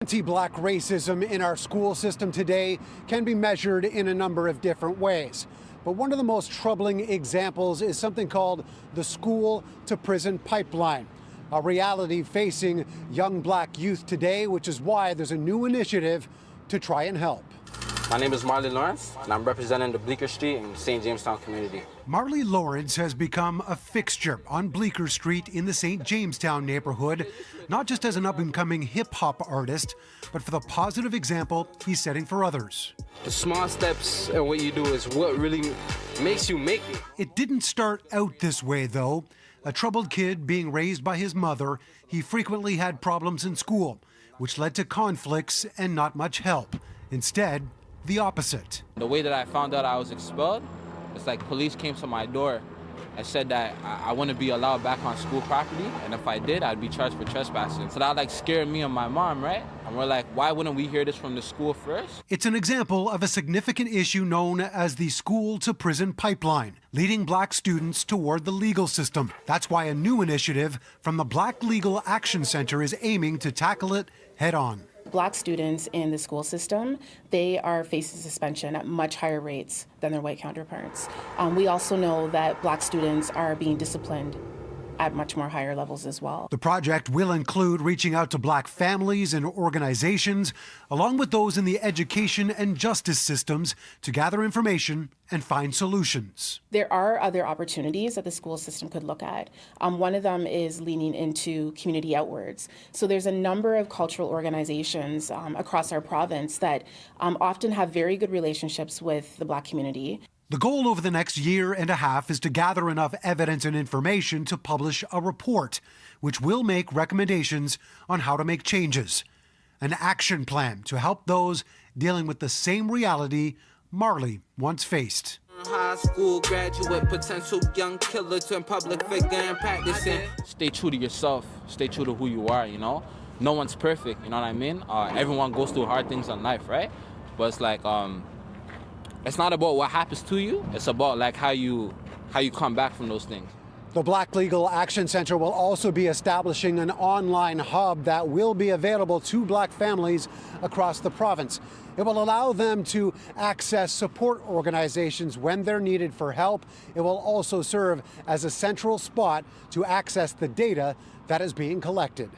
Anti-black racism in our school system today can be measured in a number of different ways. But one of the most troubling examples is something called the school to prison pipeline, a reality facing young black youth today, which is why there's a new initiative to try and help. My name is Marley Lawrence, and I'm representing the Bleecker Street and St. Jamestown community. Marley Lawrence has become a fixture on Bleecker Street in the St. Jamestown neighborhood, not just as an up-and-coming hip-hop artist, but for the positive example he's setting for others. The small steps and what you do is what really makes you make it. It didn't start out this way, though. A troubled kid being raised by his mother, he frequently had problems in school, which led to conflicts and not much help. Instead, the opposite. The way that I found out I was expelled, it's like police came to my door and said that I wouldn't be allowed back on school property, and if I did, I'd be charged for trespassing. So that like scared me and my mom, right? And we're like, why wouldn't we hear this from the school first? It's an example of a significant issue known as the school to prison pipeline, leading black students toward the legal system. That's why a new initiative from the Black Legal Action Center is aiming to tackle it head on. Black students in the school system, they are facing suspension at much higher rates than their white counterparts. We also know that black students are being disciplined at much more higher levels as well. The project will include reaching out to black families and organizations, along with those in the education and justice systems, to gather information and find solutions. There are other opportunities that the school system could look at. One of them is leaning into community outwards. So there's a number of cultural organizations across our province that often have very good relationships with the black community. The goal over the next year and a half is to gather enough evidence and information to publish a report, which will make recommendations on how to make changes. An action plan to help those dealing with the same reality Marley once faced. High school graduate, potential young killer to public figure and practicing. Stay true to yourself. Stay true to who you are, you know? No one's perfect, you know what I mean? Everyone goes through hard things in life, right? But it's like, it's not about what happens to you. It's about like how you come back from those things. The Black Legal Action Center will also be establishing an online hub that will be available to black families across the province. It will allow them to access support organizations when they're needed for help. It will also serve as a central spot to access the data that is being collected.